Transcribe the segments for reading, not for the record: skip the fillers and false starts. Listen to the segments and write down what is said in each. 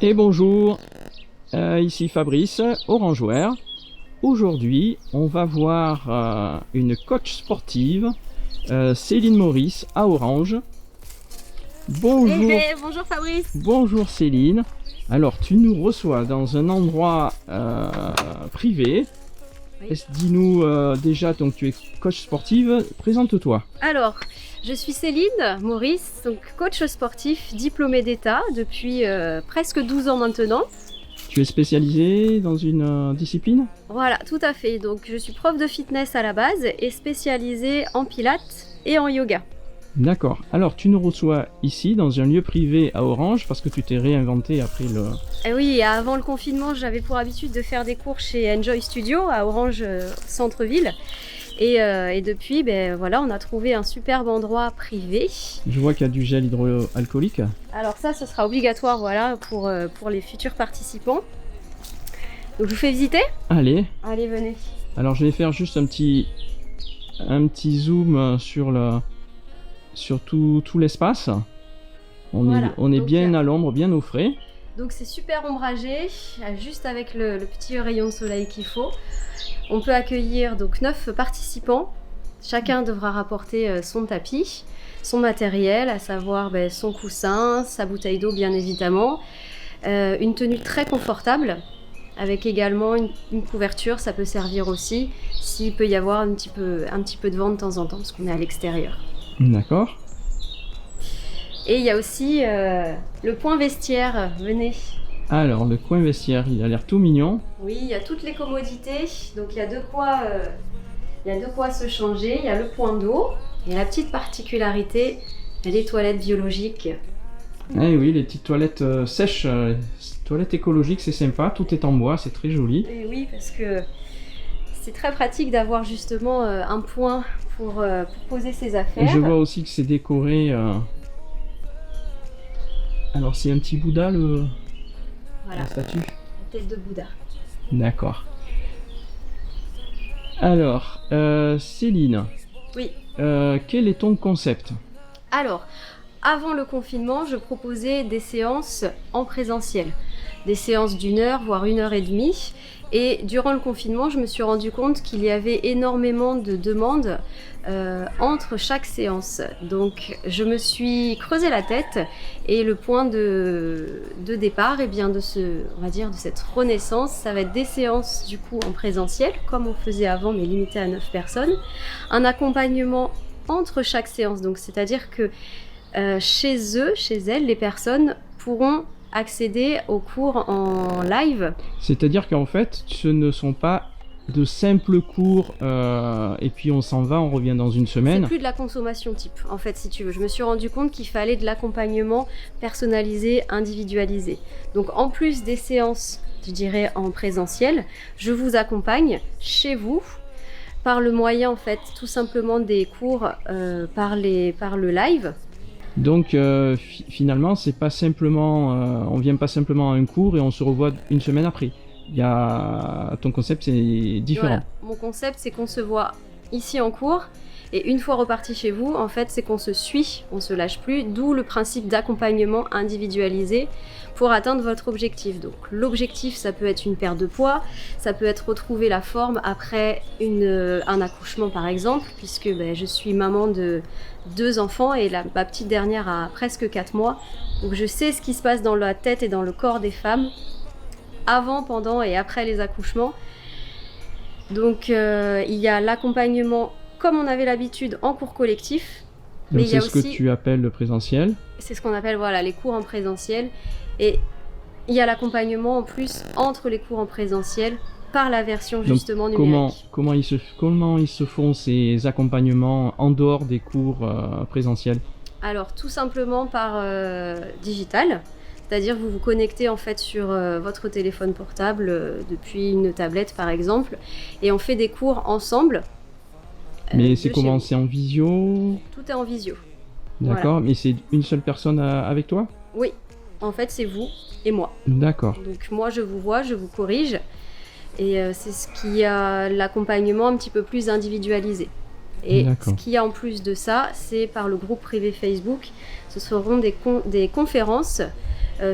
Et bonjour, ici Fabrice, Orangeware. Aujourd'hui, on va voir une coach sportive, Céline Maurice à Orange. Bonjour, Bonjour Fabrice. bonjour Céline. Alors, tu nous reçois dans un endroit privé. Oui. Dis-nous déjà, donc tu es coach sportive, présente-toi. Alors, je suis Céline Maurice, donc coach sportif diplômée d'État depuis presque 12 ans maintenant. Tu es spécialisée dans une discipline? Voilà, tout à fait. Donc, je suis prof de fitness à la base et spécialisée en pilates et en yoga. D'accord. Alors, tu nous reçois ici, dans un lieu privé à Orange, parce que tu t'es réinventé après le... Et oui, avant le confinement, j'avais pour habitude de faire des cours chez Enjoy Studio à Orange Centre-Ville. Et depuis, voilà, on a trouvé un superbe endroit privé. Je vois qu'il y a du gel hydroalcoolique. Alors ça, ce sera obligatoire, voilà, pour les futurs participants. Donc je vous fais visiter? Allez. Allez, venez. Alors, je vais faire juste un petit zoom sur tout l'espace. Voilà. On est Donc, bien à l'ombre, bien au frais. Donc c'est super ombragé, juste avec le petit rayon de soleil qu'il faut. On peut accueillir donc 9 participants. Chacun devra rapporter son tapis, son matériel, à savoir son coussin, sa bouteille d'eau bien évidemment, une tenue très confortable, avec également une couverture, ça peut servir aussi, s'il peut y avoir un petit peu de vent de temps en temps, parce qu'on est à l'extérieur. D'accord. Et il y a aussi le point vestiaire, venez. Alors, le coin vestiaire, il a l'air tout mignon. Oui, il y a toutes les commodités, donc il y a de quoi se changer, il y a le point d'eau, et la petite particularité, il y a les toilettes biologiques. Eh oui, les petites toilettes sèches, toilettes écologiques, c'est sympa, tout est en bois, c'est très joli. Et oui, parce que c'est très pratique d'avoir justement un point pour poser ses affaires. Et je vois aussi que c'est décoré... Alors, c'est un petit Bouddha, Voilà, la statue. la tête de Bouddha. D'accord. Alors, Céline, Oui. quel est ton concept? Alors, avant le confinement, je proposais des séances en présentiel. Des séances d'1 heure, voire 1 heure et demie. Et durant le confinement, je me suis rendu compte qu'il y avait énormément de demandes entre chaque séance. Donc, je me suis creusé la tête et le point de départ, on va dire, de cette renaissance, ça va être des séances du coup en présentiel, comme on faisait avant, mais limité à 9 personnes. Un accompagnement entre chaque séance, donc c'est-à-dire que chez elles, les personnes pourront accéder aux cours en live. C'est-à-dire qu'en fait, ce ne sont pas de simples cours et puis on s'en va, on revient dans une semaine. C'est plus de la consommation type, en fait, si tu veux. Je me suis rendu compte qu'il fallait de l'accompagnement personnalisé, individualisé. Donc en plus des séances, je dirais en présentiel, je vous accompagne chez vous par le moyen, en fait, tout simplement des cours par le live. Donc finalement, c'est pas simplement, on vient pas simplement à un cours et on se revoit une semaine après. Ton concept, c'est différent. Voilà. Mon concept, c'est qu'on se voit ici en cours et une fois reparti chez vous, en fait, c'est qu'on se suit, on se lâche plus, d'où le principe d'accompagnement individualisé pour atteindre votre objectif. Donc l'objectif, ça peut être une perte de poids, ça peut être retrouver la forme après un accouchement par exemple, puisque je suis maman de 2 enfants et ma petite dernière a presque 4 mois. Donc je sais ce qui se passe dans la tête et dans le corps des femmes avant, pendant et après les accouchements. Donc il y a l'accompagnement comme on avait l'habitude en cours collectif. Donc mais c'est ce que tu appelles le présentiel. C'est ce qu'on appelle les cours en présentiel. Et il y a l'accompagnement en plus entre les cours en présentiel par la version justement numérique. Comment ils se font ces accompagnements en dehors des cours présentiels? Alors tout simplement par digital. C'est-à-dire que vous vous connectez en fait sur votre téléphone portable depuis une tablette par exemple et on fait des cours ensemble. Mais c'est comment? C'est en visio? Tout est en visio. D'accord, voilà. Mais c'est une seule personne avec toi? Oui, en fait c'est vous et moi. D'accord. Donc moi je vous vois, je vous corrige et c'est ce qui a l'accompagnement un petit peu plus individualisé. Et ce qu'il y a en plus de ça, c'est par le groupe privé Facebook, ce seront des conférences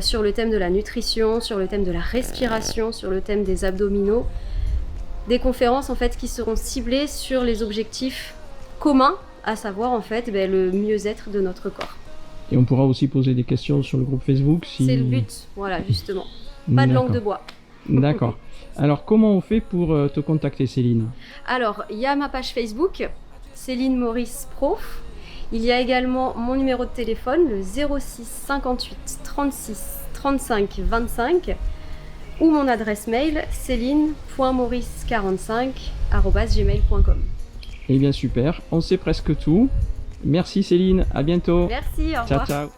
sur le thème de la nutrition, sur le thème de la respiration, sur le thème des abdominaux. Des conférences en fait qui seront ciblées sur les objectifs communs, à savoir en fait le mieux-être de notre corps. Et on pourra aussi poser des questions sur le groupe Facebook si... C'est le but, voilà, justement. Pas de langue de bois. D'accord. Alors, comment on fait pour te contacter, Céline? Alors, il y a ma page Facebook, Céline Maurice Prof. Il y a également mon numéro de téléphone, le 06 58 36 35 25, ou mon adresse mail, céline.maurice45@gmail.com. Eh bien, super. On sait presque tout. Merci, Céline. À bientôt. Merci, au revoir. Ciao, ciao.